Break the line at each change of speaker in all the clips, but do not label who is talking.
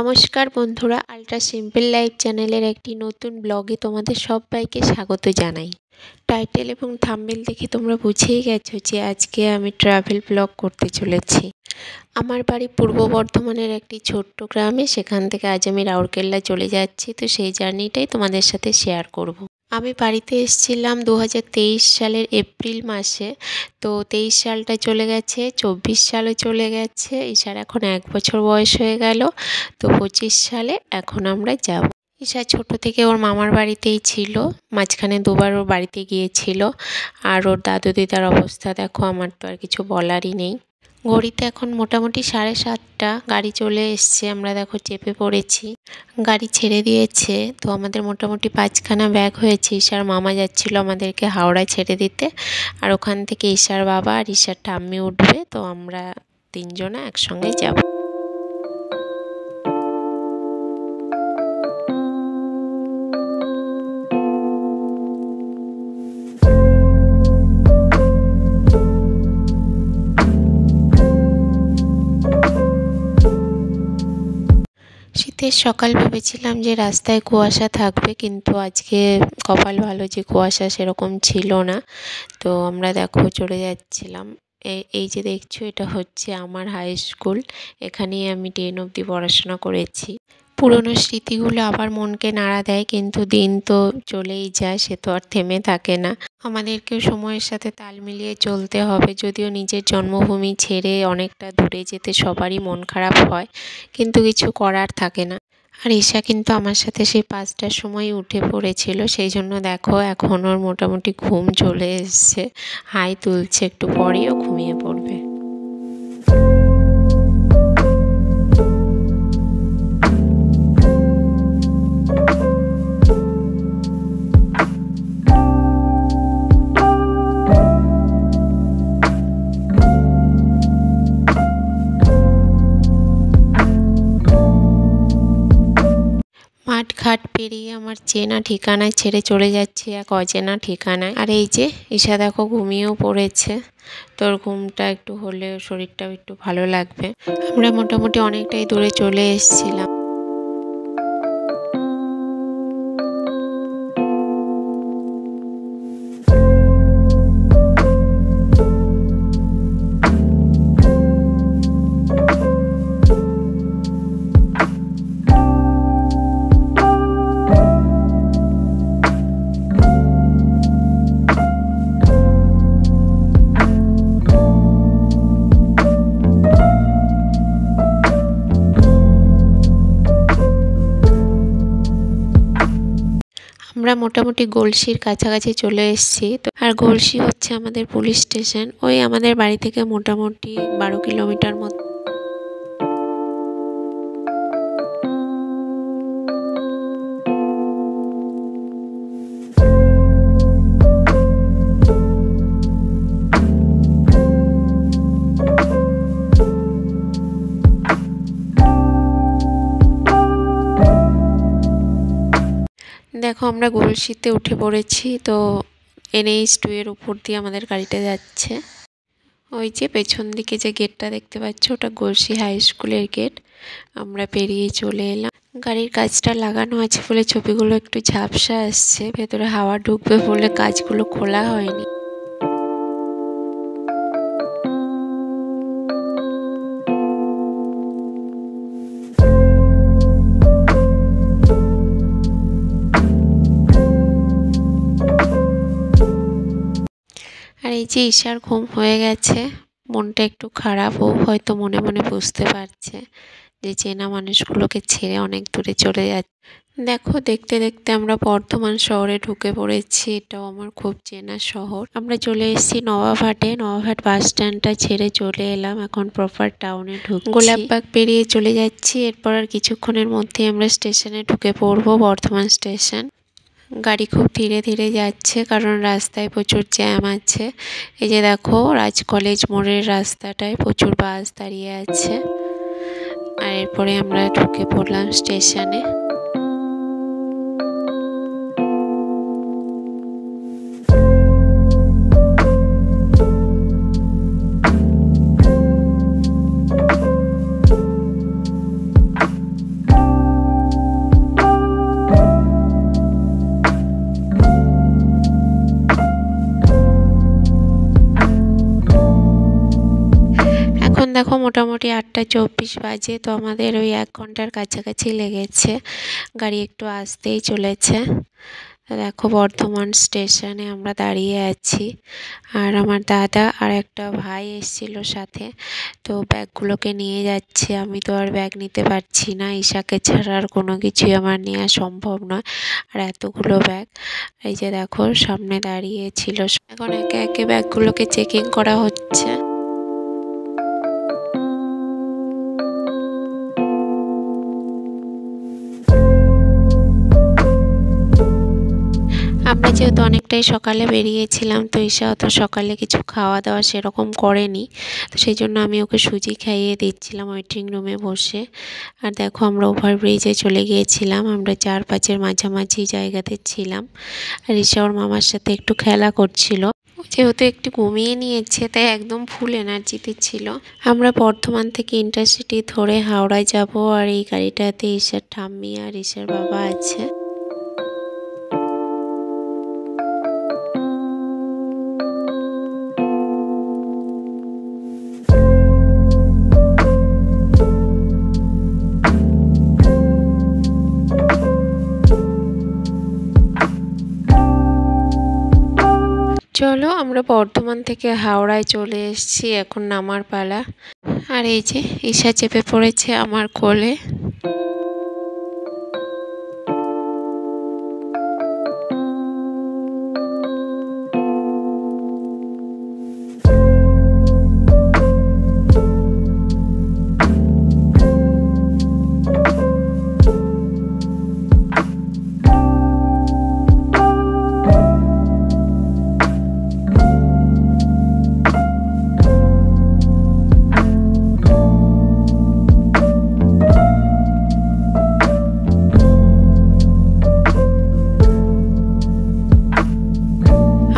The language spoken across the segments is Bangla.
নমস্কার বন্ধুরা, আল্ট্রা সিম্পল লাইফ চ্যানেলের একটি নতুন ব্লগে তোমাদের সবাইকে স্বাগত জানাই। টাইটেল এবং থাম্বনেল দেখে তোমরা বুঝেই গেছো যে আজকে আমি ট্রাভেল ব্লগ করতে চলেছি। আমার বাড়ি পূর্ব বর্ধমানের একটি ছোট্ট গ্রামে, সেখান থেকে আজ আমি রাউরকেল্লা চলে যাচ্ছি। তো সেই জার্নিটাই তোমাদের সাথে শেয়ার করব। আমি বাড়িতে এসেছিলাম 2023 সালের এপ্রিল মাসে। তো 23 সালটা চলে গেছে, 24 সালও চলে গেছে, ঈশার এখন 1 বছর বয়স হয়ে গেল। তো 25 সালে এখন আমরা যাব। ঈশা ছোট থেকে ওর মামার বাড়িতেই ছিল, মাঝখানে দুবার ওর বাড়িতে গিয়েছিল। আর ওর দাদু দিদার অবস্থা দেখো, আমার তো আর কিছু বলারই নেই। ঘড়িতে এখন মোটামুটি 7:30, গাড়ি চলে এসছে, আমরা দেখো চেপে পড়েছি, গাড়ি ছেড়ে দিয়েছে। তো আমাদের মোটামুটি 5খানা ব্যাগ হয়েছে। ঈশার মামা যাচ্ছিল আমাদেরকে হাওড়া ছেড়ে দিতে, আর ওখান থেকে ঈশার বাবা আর ঈশার ঠাম্মি উঠবে। তো আমরা 3 জনা একসঙ্গে যাব। শীতের সকাল ভেবেছিলাম যে রাস্তায় কুয়াশা থাকবে, কিন্তু আজকে কপাল ভালো যে কুয়াশা সেরকম ছিল না। তো আমরা দেখো চলে যাচ্ছিলাম। এই যে দেখছো, এটা হচ্ছে আমার হাই স্কুল। এখানেই আমি 10 অবধি পড়াশোনা করেছি। পুরনো স্মৃতিগুলো আবার মনকে নাড়া দেয়, কিন্তু দিন তো চলেই যায়, সে তো আর থেমে থাকে না। আমাদেরকেও সময়ের সাথে তাল মিলিয়ে চলতে হবে। যদিও নিজের জন্মভূমি ছেড়ে অনেকটা দূরে যেতে সবারই মন খারাপ হয়, কিন্তু কিছু করার থাকে না। আর ঈশা কিন্তু আমার সাথে সেই 5টার সময় উঠে পড়েছিল, সেই জন্য দেখো এখন ওর মোটামুটি ঘুম চলে এসছে, হাই তুলছে, একটু পরেও ঘুমিয়ে পড়বে। মাঠঘাট পেরিয়ে আমার চেনা ঠিকানায় ছেড়ে চলে যাচ্ছি এক অচেনা ঠিকানায়। আর এই যে ঈশা দেখো ঘুমিয়েও পড়েছে। তোর ঘুমটা একটু হলে শরীরটাও একটু ভালো লাগবে। আমরা মোটামুটি অনেকটাই দূরে চলে এসেছিলাম। আমরা মোটামুটি গলসির কাছাকাছি চলে এসেছি। তো আর গলসি হচ্ছে আমাদের পুলিশ স্টেশন, ওই আমাদের বাড়ি থেকে মোটামুটি 12 কিলোমিটার মতো। দেখো আমরা গলসিতে উঠে পড়েছি। তো NH-2 এর উপর দিয়ে আমাদের গাড়িটা যাচ্ছে। ওই যে পেছন দিকে যে গেটটা দেখতে পাচ্ছ, ওটা গলসি হাই স্কুলের গেট। আমরা পেরিয়ে চলে এলাম। গাড়ির কাঁচটা লাগানো আছে বলে ছবিগুলো একটু ঝাপসা আসছে, ভেতরে হাওয়া ঢুকবে বলে কাঁচগুলো খোলা হয়নি। আর এই যে ঈশার ঘুম হয়ে গেছে, মনটা একটু খারাপ। ও হয়তো মনে মনে বুঝতে পারছে যে চেনা মানুষগুলোকে ছেড়ে অনেক দূরে চলে যাচ্ছে। দেখো দেখতে দেখতে আমরা বর্ধমান শহরে ঢুকে পড়েছি। এটাও আমার খুব চেনা শহর। আমরা চলে এসেছি নবাবহাটে। নবাবহাট বাস স্ট্যান্ডটা ছেড়ে চলে এলাম, এখন প্রপার টাউনে ঢুকছি। গোলাপবাগ পেরিয়ে চলে যাচ্ছি। এরপর আর কিছুক্ষণের মধ্যে আমরা স্টেশনে ঢুকে পড়বো, বর্ধমান স্টেশন। গাড়ি খুব ধীরে ধীরে যাচ্ছে, কারণ রাস্তায় প্রচুর জ্যাম আছে। এই যে দেখো রাজ কলেজ মোড়ের রাস্তাটায় প্রচুর বাস দাঁড়িয়ে আছে। আর এরপরে আমরা ঢুকে পড়লাম স্টেশনে। দেখো মোটামুটি 8:24 বাজে, তো আমাদের ওই 1 ঘন্টার কাছাকাছি লেগেছে, গাড়ি একটু আসতেই চলেছে। দেখো বর্ধমান স্টেশনে আমরা দাঁড়িয়ে আছি, আর আমার দাদা আর একটা ভাই এসেছিল সাথে, তো ব্যাগগুলোকে নিয়ে যাচ্ছে। আমি তো আর ব্যাগ নিতে পারছি না, ঈশাকে ছাড়া আর কোনো কিছুই আমার নেওয়া সম্ভব নয়। আর এতগুলো ব্যাগ, এই যে দেখো সামনে দাঁড়িয়ে ছিল, এখন একে একে ব্যাগগুলোকে চেকিং করা হচ্ছে। আমরা যেহেতু অনেকটাই সকালে বেরিয়েছিলাম, তো ঈশা অত সকালে কিছু খাওয়া দাওয়া সেরকম করেনি, তো সেই জন্য আমি ওকে সুজি খাইয়ে দিচ্ছিলাম ওয়েটিং রুমে বসে। আর দেখো আমরা ওভারব্রিজে চলে গিয়েছিলাম, আমরা 4-5-এর মাঝামাঝি জায়গাতে ছিলাম। আর ঈশা ওর মামার সাথে একটু খেলা করছিল, যেহেতু একটু ঘুমিয়ে নিয়েছে তাই একদম ফুল এনার্জিতে ছিল। আমরা বর্ধমান থেকে ইন্টারসিটি ধরে হাওড়ায় যাব, আর এই গাড়িটাতে ঈশার ঠাম্মি আর ঈশার বাবা আছে। চলো, আমরা বর্ধমান থেকে হাওড়ায় চলে এসেছি, এখন নামার পালা। আর এই যে ঈশা চেপে পড়েছে আমার কোলে।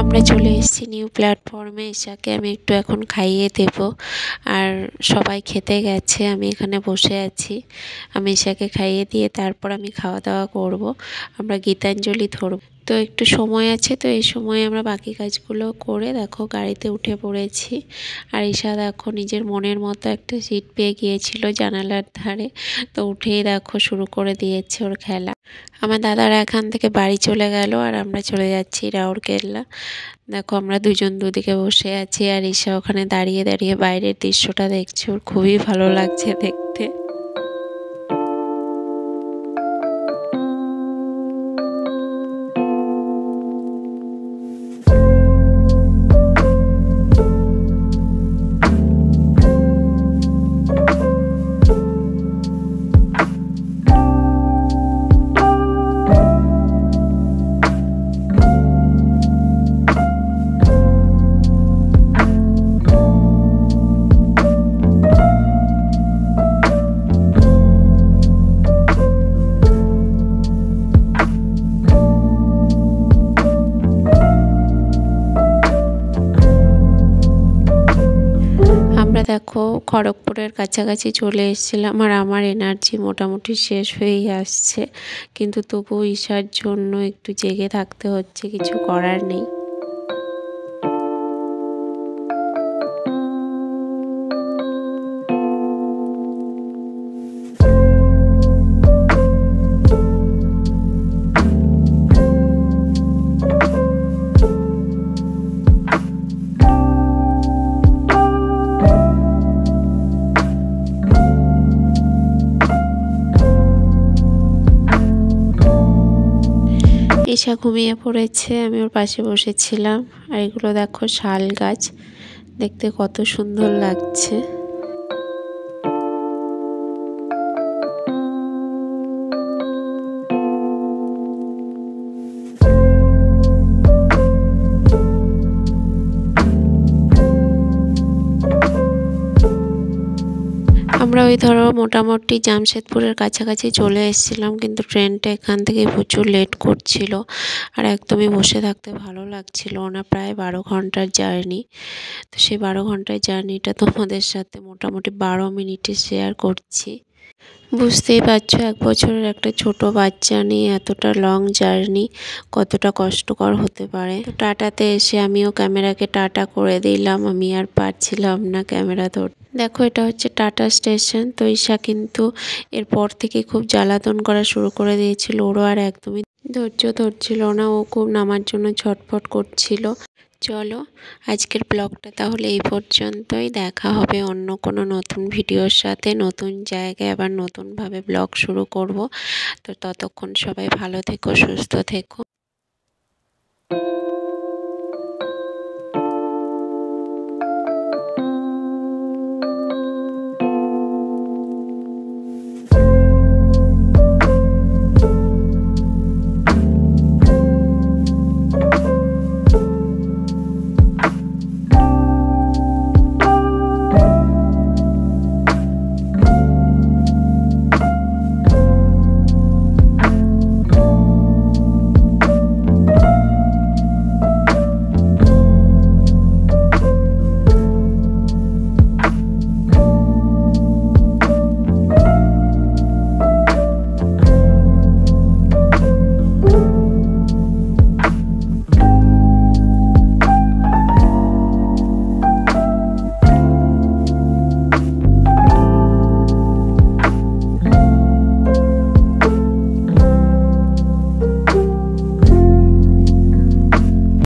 আমরা চলে এসেছি নিউ প্ল্যাটফর্মে। ঈশাকে আমি একটু এখন খাইয়ে দেব, আর সবাই খেতে গেছে, আমি এখানে বসে আছি। আমি ঈশাকে খাইয়ে দিয়ে তারপর আমি খাওয়া দাওয়া করব। আমরা গীতাঞ্জলি ধরব, তো একটু সময় আছে, তো এই সময় আমরা বাকি কাজগুলো করে দেখো গাড়িতে উঠে পড়েছি। আর ঈশা দেখো নিজের মনের মতো একটা সিট পেয়ে গিয়েছিল জানালার ধারে, তো উঠেই দেখো শুরু করে দিয়েছে ওর খেলা। আমার দাদারা এখান থেকে বাড়ি চলে গেল, আর আমরা চলে যাচ্ছি রাউরকেল্লা। দেখো আমরা দুজন দুদিকে বসে আছি, আর ঈশা ওখানে দাঁড়িয়ে দাঁড়িয়ে বাইরের দৃশ্যটা দেখছে, ওর খুবই ভালো লাগছে দেখতে। আমরা দেখো খড়গপুরের কাছাকাছি চলে এসেছিলাম, আর আমার এনার্জি মোটামুটি শেষ হয়েই আসছে, কিন্তু তবুও ঈশার জন্য একটু জেগে থাকতে হচ্ছে, কিছু করার নেই। ঈশা ঘুমিয়ে পড়েছে, আমি ওর পাশে বসেছিলাম। আর এগুলো দেখো শাল গাছ, দেখতে কত সুন্দর লাগছে। আমরা ওই ধরো মোটামুটি জামশেদপুরের কাছাকাছি চলে এসেছিলাম, কিন্তু ট্রেনটা এখান থেকে প্রচুর লেট করছিল, আর একদমই বসে থাকতে ভালো লাগছিল না। প্রায় 12 ঘন্টার জার্নি, তো সেই 12 ঘন্টার জার্নিটা তোমাদের সাথে মোটামুটি 12 মিনিটে শেয়ার করছি। বুঝতেই পারছো 1 বছরের একটা ছোট বাচ্চা নিয়ে এতটা লং জার্নি কতটা কষ্টকর হতে পারে। তো টাটাতে এসে আমিও ক্যামেরাকে টাটা করে দিলাম, আমি আর পারছিলাম না ক্যামেরা ধরতে। দেখো এটা হচ্ছে টাটা স্টেশন। তো ঈশা কিন্তু এরপর থেকে খুব জ্বালাতন করা শুরু করে দিয়েছিল, ওরও আর একদমই ধৈর্য ধরছিল না, ও খুব নামার জন্য ছটফট করছিল। চলো আজকের ব্লগটা তাহলে এই পর্যন্তই, দেখা হবে অন্য কোনো নতুন ভিডিওর সাথে, নতুন জায়গায় আবার নতুনভাবে ব্লগ শুরু করব। তো ততক্ষণ সবাই ভালো থেকো, সুস্থ থেকো।